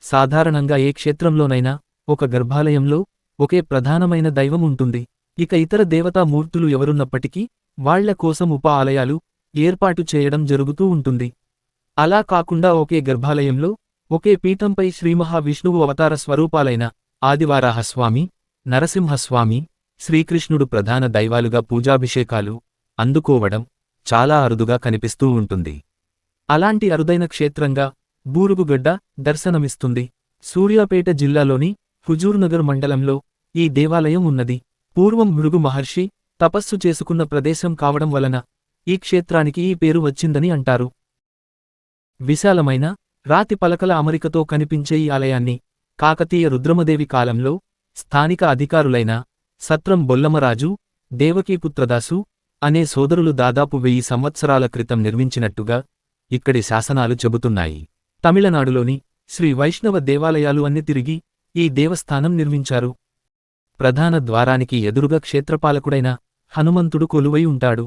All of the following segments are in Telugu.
సాధారణంగా ఏ క్షేత్రంలోనైనా ఒక గర్భాలయంలో ఒకే ప్రధానమైన దైవం ఉంటుంది. ఇక ఇతర దేవతామూర్తులు ఎవరున్నప్పటికీ వాళ్ల కోసం ఉప ఆలయాలు ఏర్పాటు చేయడం జరుగుతూ ఉంటుంది. అలా కాకుండా ఒకే గర్భాలయంలో ఒకే పీఠంపై శ్రీమహావిష్ణువు అవతార స్వరూపాలైన ఆదివారాహస్వామి, నరసింహస్వామి, శ్రీకృష్ణుడు ప్రధాన దైవాలుగా పూజాభిషేకాలు అందుకోవడం చాలా అరుదుగా కనిపిస్తూ ఉంటుంది. అలాంటి అరుదైన క్షేత్రంగా బూరుగుగడ్డ దర్శనమిస్తుంది. సూర్యాపేట జిల్లాలోని హుజూర్నగర్ మండలంలో ఈ దేవాలయం ఉన్నది. పూర్వం భృగు మహర్షి తపస్సు చేసుకున్న ప్రదేశం కావడం వలన ఈ క్షేత్రానికి ఈ పేరు వచ్చిందని అంటారు. విశాలమైన రాతి పలకల అమరికతో కనిపించే ఈ ఆలయాన్ని కాకతీయ రుద్రమదేవి కాలంలో స్థానిక అధికారులైన సత్రం బొల్లమరాజు, దేవకీపుత్రదాసు అనే సోదరులు దాదాపు 1000 సంవత్సరాల క్రితం నిర్మించినట్టుగా ఇక్కడి శాసనాలు చెబుతున్నాయి. తమిళనాడులోని శ్రీ వైష్ణవ దేవాలయాలు అన్ని తిరిగి ఈ దేవస్థానం నిర్మించారు. ప్రధాన ద్వారానికి ఎదురుగా క్షేత్రపాలకుడైన హనుమంతుడు కొలువై ఉంటాడు.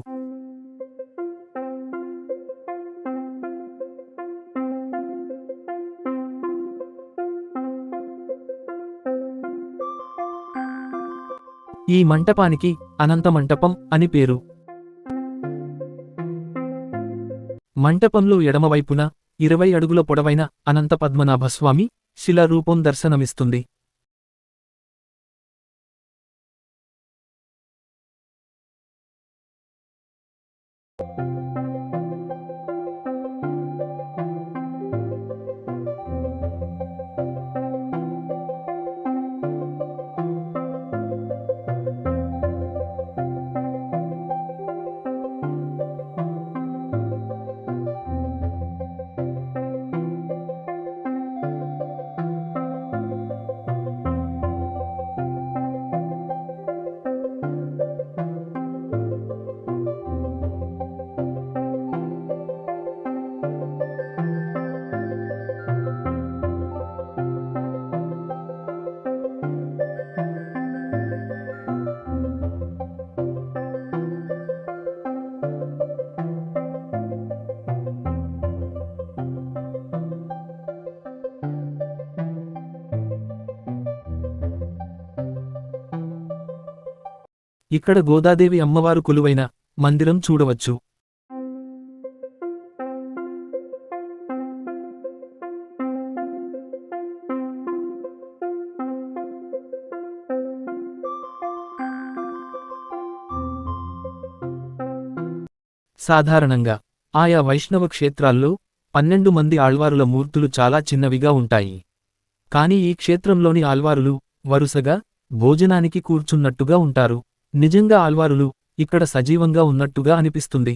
ఈ మంటపానికి అనంతమంటపం అని పేరు. మంటపంలో ఎడమవైపున 20 అడుగుల పొడవైన అనంత పద్మనాభస్వామి శిలారూపం దర్శనమిస్తుంది. ఇక్కడ గోదాదేవి అమ్మవారు కొలువైన మందిరం చూడవచ్చు. సాధారణంగా ఆయా వైష్ణవ క్షేత్రాల్లో 12 మంది ఆళ్వారుల మూర్తులు చాలా చిన్నవిగా ఉంటాయి. కాని ఈ క్షేత్రంలోని ఆళ్వారులు వరుసగా భోజనానికి కూర్చున్నట్టుగా ఉంటారు. నిజంగా ఆళ్వారులు ఇక్కడ సజీవంగా ఉన్నట్టుగా అనిపిస్తుంది.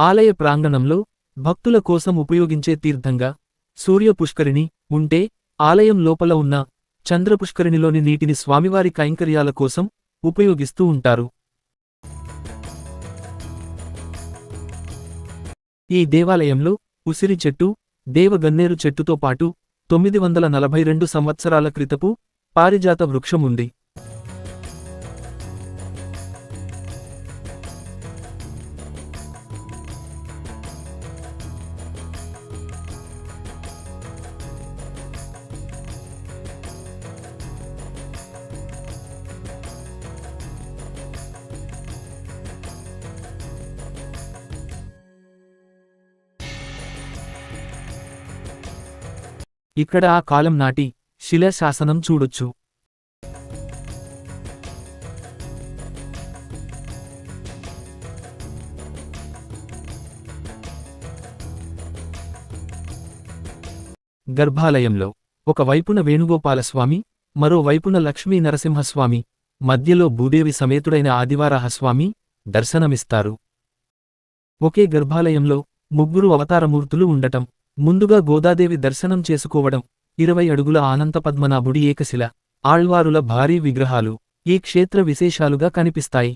ఆలయ ప్రాంగణంలో భక్తుల కోసం ఉపయోగించే తీర్థంగా సూర్యపుష్కరిణి ఉంటే, ఆలయం లోపల ఉన్న చంద్రపుష్కరిణిలోని నీటిని స్వామివారి కైంకర్యాల కోసం ఉపయోగిస్తూ ఉంటారు. ఈ దేవాలయంలో ఉసిరి చెట్టు, దేవగన్నేరు చెట్టుతో పాటు 942 సంవత్సరాల క్రితపు పారిజాత వృక్షం ఉంది. ఇక్కడ ఆ కాలం నాటి శిలాశాసనం చూడొచ్చు. గర్భాలయంలో ఒక వైపున వేణుగోపాలస్వామి, మరో వైపున లక్ష్మీ నరసింహస్వామి, మధ్యలో భూదేవి సమేతుడైన ఆదివారాహస్వామి దర్శనమిస్తారు. ఒకే గర్భాలయంలో ముగ్గురు అవతారమూర్తులు ఉండటం, ముందుగా గోదాదేవి దర్శనం చేసుకోవడం, 20 అడుగుల ఆనంతపద్మనాభుడి ఏకశిల, ఆళ్వారుల భారీ విగ్రహాలు ఈ క్షేత్ర విశేషాలుగా కనిపిస్తాయి.